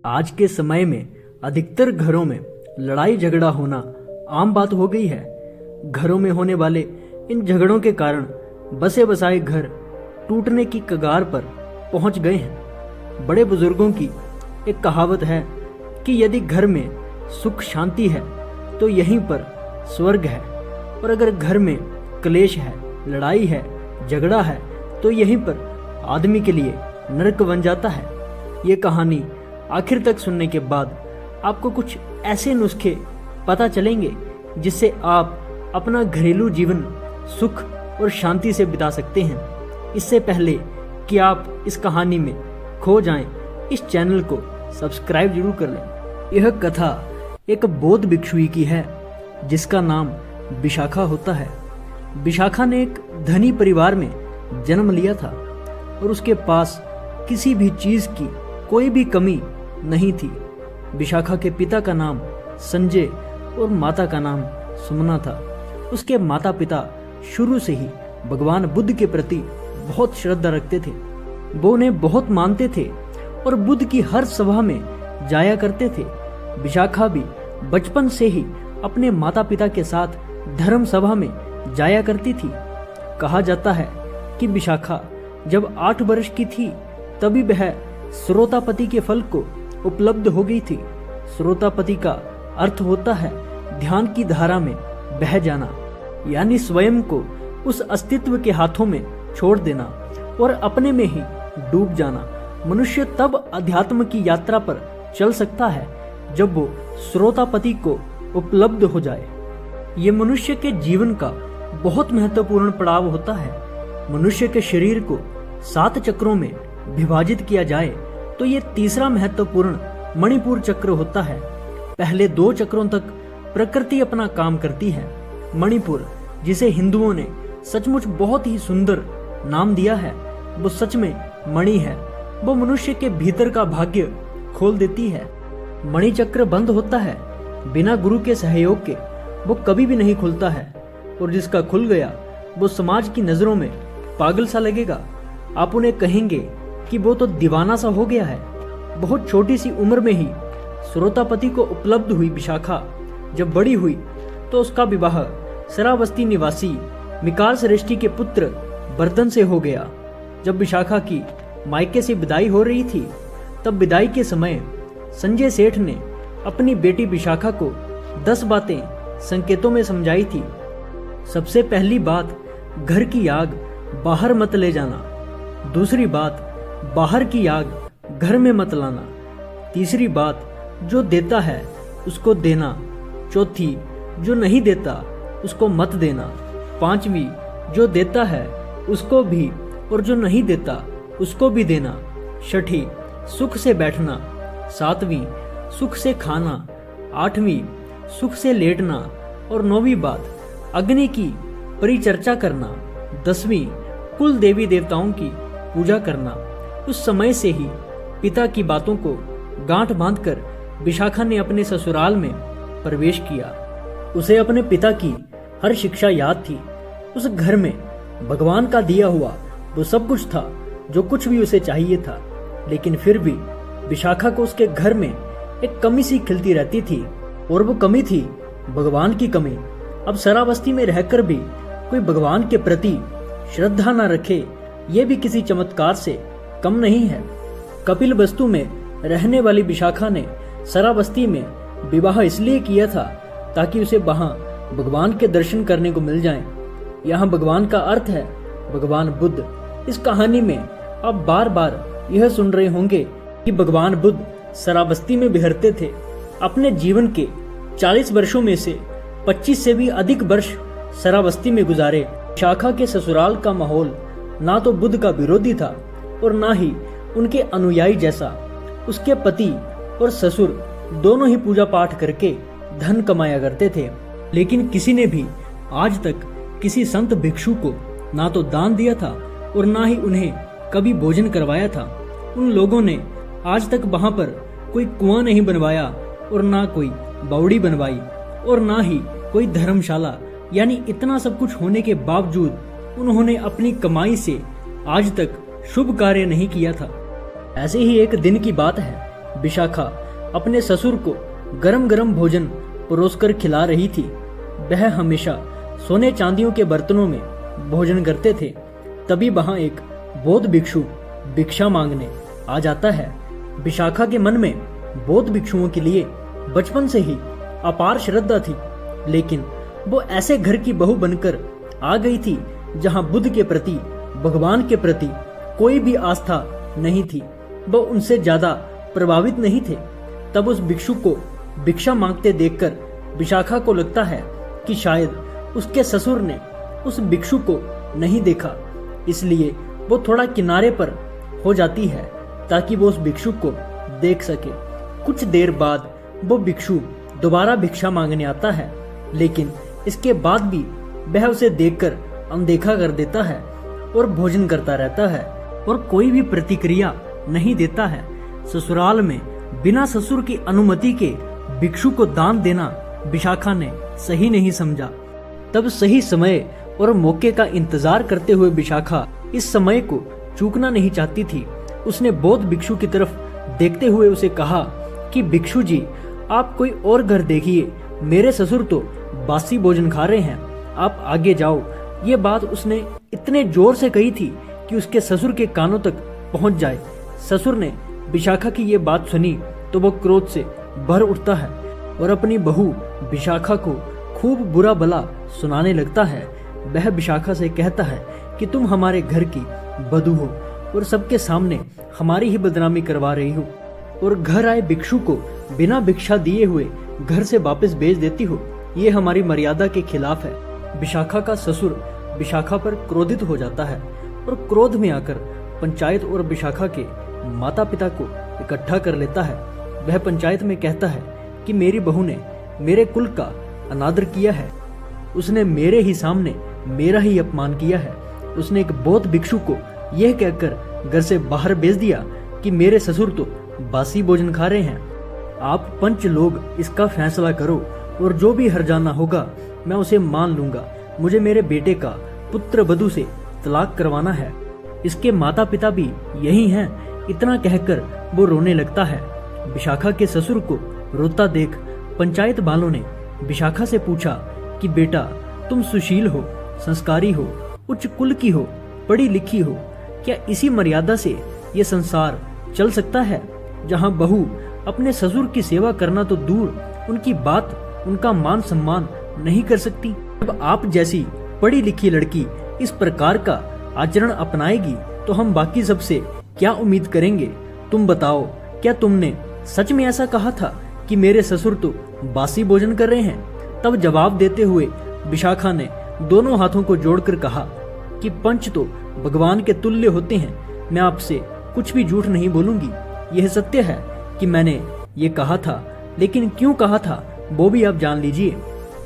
आज के समय में अधिकतर घरों में लड़ाई झगड़ा होना आम बात हो गई है। घरों में होने वाले इन झगड़ों के कारण बसे बसाए घर टूटने की कगार पर पहुंच गए हैं। बड़े बुजुर्गों की एक कहावत है कि यदि घर में सुख शांति है तो यहीं पर स्वर्ग है, और अगर घर में क्लेश है, लड़ाई है, झगड़ा है तो यहीं पर आदमी के लिए नरक बन जाता है। ये कहानी आखिर तक सुनने के बाद आपको कुछ ऐसे नुस्खे पता चलेंगे जिससे आप अपना घरेलू जीवन सुख और शांति से बिता सकते हैं। इससे पहले कि आप इस कहानी में खो जाएं, इस चैनल को सब्सक्राइब जरूर कर लें। यह कथा एक बौद्ध भिक्षुई की है जिसका नाम विशाखा होता है। विशाखा ने एक धनी परिवार में जन्म लिया था और उसके पास किसी भी चीज की कोई भी कमी नहीं थी। विशाखा के पिता का नाम संजय और माता का नाम सुमना था। उसके माता पिता शुरू से ही भगवान बुद्ध के प्रति बहुत श्रद्धा रखते थे। वो उन्हें बहुत मानते थे और बुद्ध की हर सभा में जाया करते थे। विशाखा भी बचपन से ही अपने माता पिता के साथ धर्म सभा में जाया करती थी। कहा जाता है कि विशाखा जब 8 वर्ष की थी तभी वह श्रोतापति के फल को उपलब्ध हो गई थी। श्रोतापति का अर्थ होता है ध्यान की धारा में बह जाना, यानी स्वयं को उस अस्तित्व के हाथों में छोड़ देना और अपने में ही डूब जाना। मनुष्य तब अध्यात्म की यात्रा पर चल सकता है जब वो श्रोतापति को उपलब्ध हो जाए। ये मनुष्य के जीवन का बहुत महत्वपूर्ण पड़ाव होता है। मनुष्य के शरीर को 7 चक्रों में विभाजित किया जाए तो ये तीसरा महत्वपूर्ण मणिपुर चक्र होता है। पहले 2 चक्रों तक प्रकृति अपना काम करती है। मणिपुर, जिसे हिंदुओं ने सचमुच बहुत ही सुंदर नाम दिया है, वो सच में मणि है। वो मनुष्य के भीतर का भाग्य खोल देती है। मणि चक्र बंद होता है बिना गुरु के सहयोग के, वो कभी भी नहीं खुलता है, और जिसका खुल गया वो समाज की नजरों में पागल सा लगेगा। आप उन्हें कहेंगे कि वो तो दीवाना सा हो गया है। बहुत छोटी सी उम्र में ही श्रोतापति को उपलब्ध हुई विशाखा जब बड़ी हुई तो उसका विवाह श्रावस्ती निवासी मिकाल श्रेष्ठी के पुत्र वर्धन से हो गया। जब विशाखा की मायके से विदाई हो रही थी तब विदाई के समय संजय सेठ ने अपनी बेटी विशाखा को 10 बातें संकेतों में समझाई थी। सबसे पहली बात, घर की आग बाहर मत ले जाना। दूसरी बात, बाहर की आग घर में मत लाना। तीसरी बात, जो देता है उसको देना। चौथी, जो नहीं देता उसको मत देना। 5वीं, जो देता है उसको भी और जो नहीं देता उसको भी देना। 6ठी, सुख से बैठना। 7वीं, सुख से खाना। 8वीं, सुख से लेटना। और 9वीं बात, अग्नि की परिचर्चा करना। 10वीं, कुल देवी देवताओं की पूजा करना। उस समय से ही पिता की बातों को गांठ बांधकर विशाखा ने अपने ससुराल में प्रवेश किया। उसे अपने पिता की हर शिक्षा याद थी। उस घर में भगवान का दिया हुआ वो सब कुछ था जो कुछ भी उसे चाहिए था, लेकिन फिर भी विशाखा को उसके घर में एक कमी सी खिलती रहती थी, और वो कमी थी भगवान की कमी। अब श्रावस्ती में रहकर भी कोई भगवान के प्रति श्रद्धा न रखे, ये भी किसी चमत्कार से कम नहीं है। कपिलवस्तु में रहने वाली विशाखा ने श्रावस्ती में विवाह इसलिए किया था ताकि उसे वहां भगवान के दर्शन करने को मिल जाएं। यहाँ भगवान का अर्थ है भगवान बुद्ध। इस कहानी में आप बार बार यह सुन रहे होंगे कि भगवान बुद्ध श्रावस्ती में विहरते थे। अपने जीवन के 40 वर्षों में से 25 से भी अधिक वर्ष श्रावस्ती में गुजारे। विशाखा के ससुराल का माहौल ना तो बुद्ध का विरोधी था और ना ही उनके अनुयायी जैसा। उसके पति और ससुर दोनों ही पूजा पाठ करके धन कमाया करते थे, लेकिन किसी ने भी आज तक किसी संत भिक्षु को ना तो दान दिया था और ना ही उन्हें कभी भोजन करवाया था। उन लोगों ने आज तक वहां पर कोई कुआं नहीं बनवाया और ना कोई बावड़ी बनवाई और ना ही कोई धर्मशाला। यानी इतना सब कुछ होने के बावजूद उन्होंने अपनी कमाई से आज तक शुभ कार्य नहीं किया था। ऐसे ही एक दिन की बात है विशाखा अपने ससुर को गरम गरम भोजन परोसकर खिला रही थी। वह हमेशा सोने चांदियों के बर्तनों में भोजन करते थे। तभी वहां एक बौद्ध भिक्षु भिक्षा मांगने आ जाता है। विशाखा के मन में बौद्ध भिक्षुओं के लिए बचपन से ही अपार श्रद्धा थी, लेकिन वो ऐसे घर की बहू बनकर आ गई थी जहां बुद्ध के प्रति, भगवान के प्रति कोई भी आस्था नहीं थी। वो उनसे ज्यादा प्रभावित नहीं थे। तब उस भिक्षु को भिक्षा मांगते देखकर विशाखा को लगता है कि शायद उसके ससुर ने उस भिक्षु को नहीं देखा, इसलिए वो थोड़ा किनारे पर हो जाती है ताकि वो उस भिक्षु को देख सके। कुछ देर बाद वो भिक्षु दोबारा भिक्षा मांगने आता है, लेकिन इसके बाद भी वह उसे देखकर अनदेखा कर देता है और भोजन करता रहता है और कोई भी प्रतिक्रिया नहीं देता है। ससुराल में बिना ससुर की अनुमति के भिक्षु को दान देना विशाखा ने सही नहीं समझा। तब सही समय और मौके का इंतजार करते हुए विशाखा इस समय को चूकना नहीं चाहती थी। उसने बौद्ध भिक्षु की तरफ देखते हुए उसे कहा कि भिक्षु जी, आप कोई और घर देखिए, मेरे ससुर तो बासी भोजन खा रहे हैं, आप आगे जाओ। ये बात उसने इतने जोर से कही थी कि उसके ससुर के कानों तक पहुंच जाए। ससुर ने विशाखा की ये बात सुनी तो वो क्रोध से भर उठता है और अपनी बहू विशाखा को खूब बुरा भला सुनाने लगता है। वह विशाखा से कहता है कि तुम हमारे घर की बदू हो और सबके सामने हमारी ही बदनामी करवा रही हो, और घर आए भिक्षु को बिना भिक्षा दिए हुए घर से वापस भेज देती हो। ये हमारी मर्यादा के खिलाफ है। विशाखा का ससुर विशाखा पर क्रोधित हो जाता है और क्रोध में आकर पंचायत और विशाखा के माता पिता को इकट्ठा कर लेता है। वह पंचायत में कहता है कि मेरी बहू ने मेरे कुल का अनादर किया है, उसने मेरे ही सामने मेरा ही अपमान किया है। उसने एक बौद्ध भिक्षु को यह कहकर घर से बाहर भेज दिया कि मेरे ससुर तो बासी भोजन खा रहे हैं। आप पंच लोग इसका फैसला करो और जो भी हर्जाना होगा मैं उसे मान लूंगा। मुझे मेरे बेटे का पुत्र वधू से तलाक करवाना है। इसके माता पिता भी यही हैं। इतना कहकर वो रोने लगता है। विशाखा के ससुर को रोता देख पंचायत वालों ने विशाखा से पूछा कि बेटा, तुम सुशील हो, संस्कारी हो, उच्च कुल की हो, पढ़ी लिखी हो, क्या इसी मर्यादा से ये संसार चल सकता है जहाँ बहू अपने ससुर की सेवा करना तो दूर, उनकी बात, उनका मान सम्मान नहीं कर सकती? जब आप जैसी पढ़ी लिखी लड़की इस प्रकार का आचरण अपनाएगी तो हम बाकी सबसे क्या उम्मीद करेंगे? तुम बताओ, क्या तुमने सच में ऐसा कहा था कि मेरे ससुर तो बासी भोजन कर रहे हैं? तब जवाब देते हुए विशाखा ने दोनों हाथों को जोड़कर कहा कि पंच तो भगवान के तुल्य होते हैं। मैं आपसे कुछ भी झूठ नहीं बोलूंगी। यह सत्य है कि मैंने ये कहा था, लेकिन क्यों कहा था वो भी आप जान लीजिए।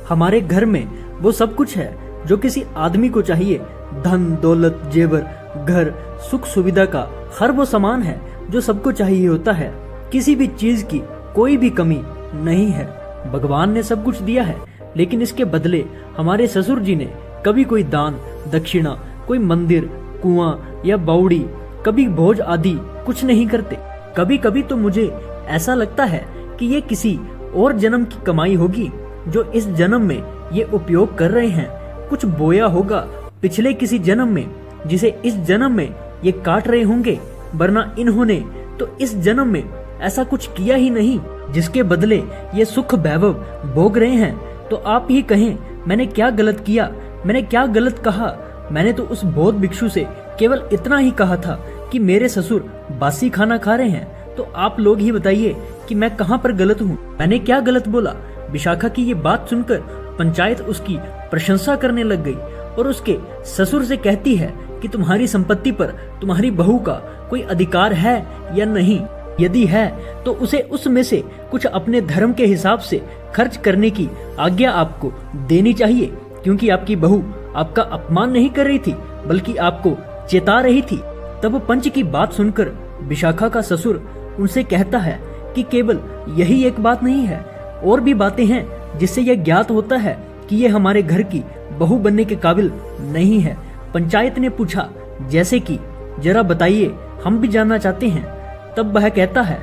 हमारे घर में वो सब कुछ है जो किसी आदमी को चाहिए। धन, दौलत, जेवर, घर, सुख सुविधा का हर वो सामान है जो सबको चाहिए होता है। किसी भी चीज की कोई भी कमी नहीं है। भगवान ने सब कुछ दिया है, लेकिन इसके बदले हमारे ससुर जी ने कभी कोई दान दक्षिणा, कोई मंदिर, कुआं या बावड़ी, कभी भोज आदि कुछ नहीं करते। कभी कभी तो मुझे ऐसा लगता है कि ये किसी और जन्म की कमाई होगी जो इस जन्म में ये उपयोग कर रहे हैं। कुछ बोया होगा पिछले किसी जन्म में जिसे इस जन्म में ये काट रहे होंगे, वरना इन्होंने तो इस जन्म में ऐसा कुछ किया ही नहीं जिसके बदले ये सुख वैभव भोग रहे हैं। तो आप ही कहें, मैंने क्या गलत किया? मैंने क्या गलत कहा? मैंने तो उस बौद्ध भिक्षु से केवल इतना ही कहा था कि मेरे ससुर बासी खाना खा रहे हैं। तो आप लोग ही बताइए कि मैं कहाँ पर गलत हूँ? मैंने क्या गलत बोला? विशाखा की ये बात सुनकर पंचायत उसकी प्रशंसा करने लग गई और उसके ससुर से कहती है कि तुम्हारी संपत्ति पर तुम्हारी बहू का कोई अधिकार है या नहीं? यदि है तो उसे उसमें से कुछ अपने धर्म के हिसाब से खर्च करने की आज्ञा आपको देनी चाहिए, क्योंकि आपकी बहू आपका अपमान नहीं कर रही थी बल्कि आपको चेता रही थी। तब पंच की बात सुनकर विशाखा का ससुर उनसे कहता है कि केवल यही एक बात नहीं है, और भी बातें हैं जिससे यह ज्ञात होता है कि ये हमारे घर की बहू बनने के काबिल नहीं है। पंचायत ने पूछा, जैसे कि? जरा बताइए, हम भी जानना चाहते हैं। तब वह कहता है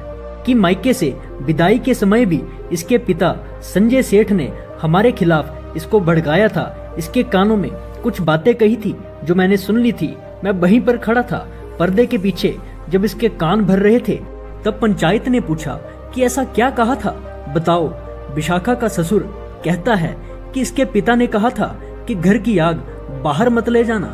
कि मायके से विदाई के समय भी इसके पिता संजय सेठ ने हमारे खिलाफ इसको भड़काया था। इसके कानों में कुछ बातें कही थी जो मैंने सुन ली थी। मैं वहीं पर खड़ा था पर्दे के पीछे। जब इसके कान भर रहे थे तब पंचायत ने पूछा कि ऐसा क्या कहा था, बताओ। विशाखा का ससुर कहता है कि इसके पिता ने कहा था कि घर की आग बाहर मत ले जाना।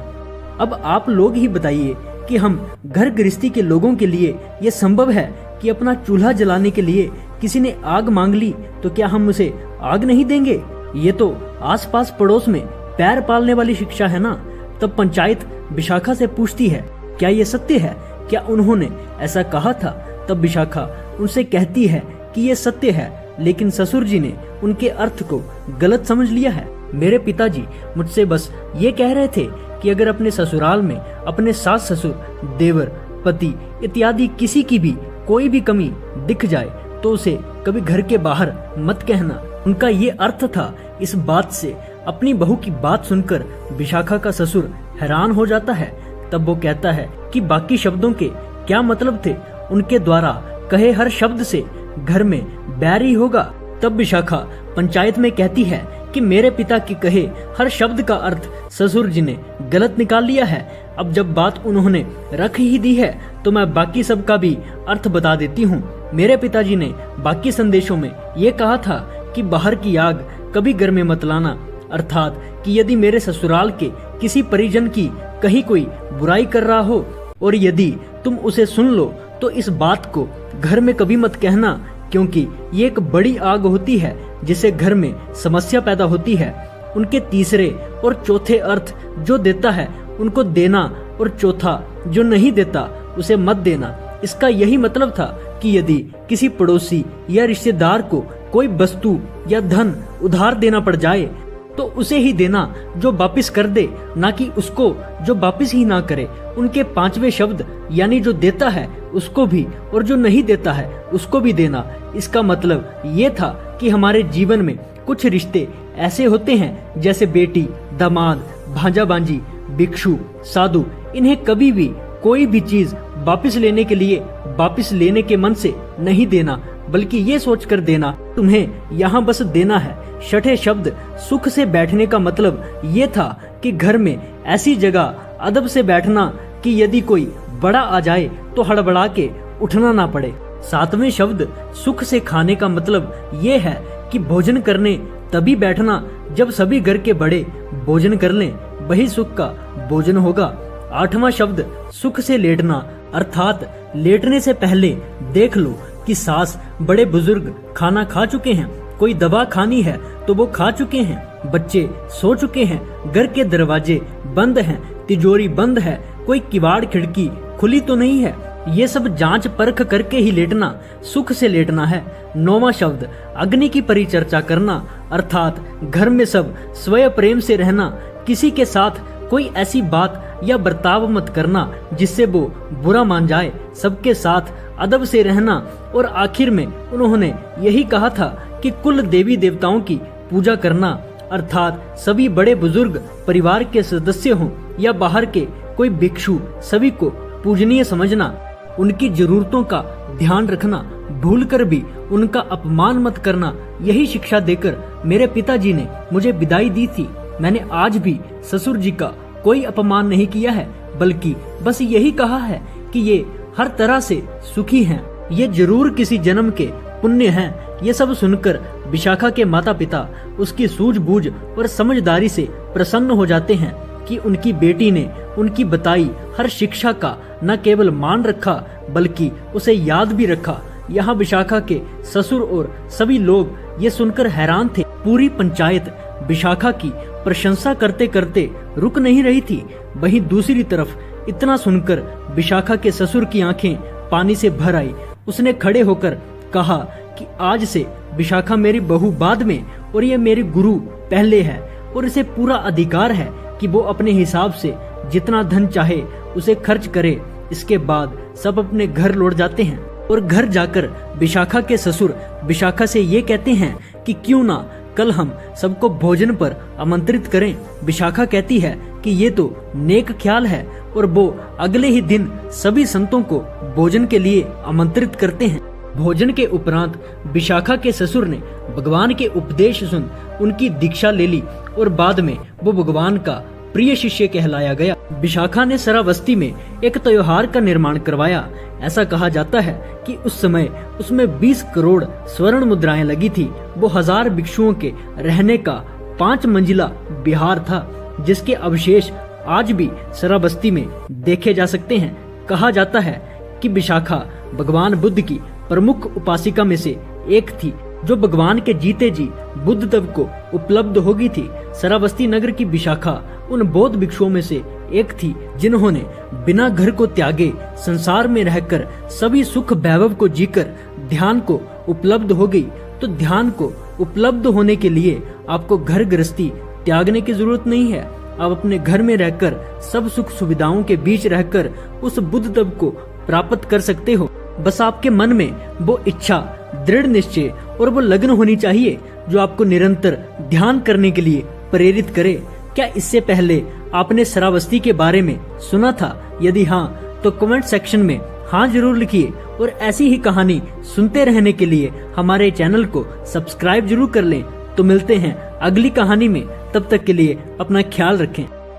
अब आप लोग ही बताइए कि हम घर गृहस्थी के लोगों के लिए यह संभव है कि अपना चूल्हा जलाने के लिए किसी ने आग मांग ली तो क्या हम उसे आग नहीं देंगे? ये तो आसपास पड़ोस में पैर पालने वाली शिक्षा है ना। तब पंचायत विशाखा से पूछती है, क्या ये सत्य है? क्या उन्होंने ऐसा कहा था? तब विशाखा उनसे कहती है कि ये सत्य है, लेकिन ससुर जी ने उनके अर्थ को गलत समझ लिया है। मेरे पिताजी मुझसे बस ये कह रहे थे कि अगर अपने ससुराल में अपने सास ससुर, देवर, पति इत्यादि किसी की भी कोई भी कमी दिख जाए तो उसे कभी घर के बाहर मत कहना। उनका ये अर्थ था। इस बात से अपनी बहू की बात सुनकर विशाखा का ससुर हैरान हो जाता है। तब वो कहता है कि बाकी शब्दों के क्या मतलब थे? उनके द्वारा कहे हर शब्द से घर में बैर ही होगा। तब विशाखा पंचायत में कहती है कि मेरे पिता के कहे हर शब्द का अर्थ ससुर जी ने गलत निकाल लिया है। अब जब बात उन्होंने रख ही दी है तो मैं बाकी सब का भी अर्थ बता देती हूँ। मेरे पिताजी ने बाकी संदेशों में ये कहा था कि बाहर की आग कभी घर में मत लाना, अर्थात कि यदि मेरे ससुराल के किसी परिजन की कहीं कोई बुराई कर रहा हो और यदि तुम उसे सुन लो तो इस बात को घर में कभी मत कहना, क्योंकि ये एक बड़ी आग होती है जिससे घर में समस्या पैदा होती है। उनके तीसरे और चौथे अर्थ जो देता है उनको देना और चौथा जो नहीं देता उसे मत देना। इसका यही मतलब था कि यदि किसी पड़ोसी या रिश्तेदार को कोई वस्तु या धन उधार देना पड़ जाए तो उसे ही देना जो वापिस कर दे, ना कि उसको जो वापिस ही ना करे। उनके पांचवे शब्द यानी जो देता है उसको भी और जो नहीं देता है उसको भी देना। इसका मतलब ये था कि हमारे जीवन में कुछ रिश्ते ऐसे होते हैं जैसे बेटी, दामाद, भांजा भांजी, भिक्षु, साधु। इन्हें कभी भी कोई भी चीज वापिस लेने के लिए वापिस लेने के मन से नहीं देना, बल्कि ये सोचकर देना तुम्हें यहाँ बस देना है। छठे शब्द सुख से बैठने का मतलब ये था कि घर में ऐसी जगह अदब से बैठना कि यदि कोई बड़ा आ जाए तो हड़बड़ा के उठना ना पड़े। सातवें शब्द सुख से खाने का मतलब ये है कि भोजन करने तभी बैठना जब सभी घर के बड़े भोजन कर लें, वही सुख का भोजन होगा। आठवां शब्द सुख से लेटना, अर्थात लेटने से पहले देख लो कि सास, बड़े बुजुर्ग खाना खा चुके हैं, कोई दवा खानी है तो वो खा चुके हैं, बच्चे सो चुके हैं, घर के दरवाजे बंद हैं, तिजोरी बंद है, कोई किवाड़ खिड़की खुली तो नहीं है। ये सब जांच परख करके ही लेटना सुख से लेटना है। नौवां शब्द अग्नि की परिचर्चा करना, अर्थात घर में सब स्वयं प्रेम से रहना, किसी के साथ कोई ऐसी बात या बर्ताव मत करना जिससे वो बुरा मान जाए, सबके साथ अदब से रहना। और आखिर में उन्होंने यही कहा था कि कुल देवी देवताओं की पूजा करना, अर्थात सभी बड़े बुजुर्ग परिवार के सदस्य हों या बाहर के कोई भिक्षु, सभी को पूजनीय समझना, उनकी जरूरतों का ध्यान रखना, भूलकर भी उनका अपमान मत करना। यही शिक्षा देकर मेरे पिताजी ने मुझे विदाई दी थी। मैंने आज भी ससुर जी का कोई अपमान नहीं किया है, बल्कि बस यही कहा है कि ये हर तरह से सुखी हैं, ये जरूर किसी जन्म के पुण्य हैं। ये सब सुनकर विशाखा के माता पिता उसकी सूझबूझ और समझदारी से प्रसन्न हो जाते हैं कि उनकी बेटी ने उनकी बताई हर शिक्षा का न केवल मान रखा बल्कि उसे याद भी रखा। यहाँ विशाखा के ससुर और सभी लोग ये सुनकर हैरान थे। पूरी पंचायत विशाखा की प्रशंसा करते करते रुक नहीं रही थी। वहीं दूसरी तरफ इतना सुनकर विशाखा के ससुर की आंखें पानी से भर आई। उसने खड़े होकर कहा कि आज से विशाखा मेरी बहू बाद में और ये मेरी गुरु पहले है, और इसे पूरा अधिकार है कि वो अपने हिसाब से जितना धन चाहे उसे खर्च करे। इसके बाद सब अपने घर लौट जाते हैं और घर जाकर विशाखा के ससुर विशाखा से ये कहते हैं कि क्यों ना कल हम सबको भोजन पर आमंत्रित करें। विशाखा कहती है कि ये तो नेक ख्याल है, और वो अगले ही दिन सभी संतों को भोजन के लिए आमंत्रित करते हैं। भोजन के उपरांत विशाखा के ससुर ने भगवान के उपदेश सुन उनकी दीक्षा ले ली और बाद में वो भगवान का प्रिय शिष्य कहलाया गया। विशाखा ने श्रावस्ती में एक त्योहार का निर्माण करवाया। ऐसा कहा जाता है कि उस समय उसमें 20 करोड़ स्वर्ण मुद्राएं लगी थी। वो 1000 भिक्षुओं के रहने का 5 मंजिला विहार था, जिसके अवशेष आज भी श्रावस्ती में देखे जा सकते हैं। कहा जाता है कि विशाखा भगवान बुद्ध की प्रमुख उपासिका में से एक थी, जो भगवान के जीते जी बुद्ध देव को उपलब्ध हो गई थी। श्रावस्ती नगर की विशाखा उन बौद्ध भिक्षुओं में से एक थी जिन्होंने बिना घर को त्यागे संसार में रहकर सभी सुख वैभव को जीकर ध्यान को उपलब्ध हो गई। तो ध्यान को उपलब्ध होने के लिए आपको घर गृहस्थी त्यागने की जरूरत नहीं है। आप अपने घर में रहकर सब सुख सुविधाओं के बीच रहकर उस बुद्ध देव को प्राप्त कर सकते हो। बस आपके मन में वो इच्छा, दृढ़ निश्चय और वो लगन होनी चाहिए जो आपको निरंतर ध्यान करने के लिए प्रेरित करे। क्या इससे पहले आपने श्रावस्ती के बारे में सुना था? यदि हाँ, तो कमेंट सेक्शन में हाँ जरूर लिखिए और ऐसी ही कहानी सुनते रहने के लिए हमारे चैनल को सब्सक्राइब जरूर कर लें। तो मिलते हैं अगली कहानी में, तब तक के लिए अपना ख्याल रखें।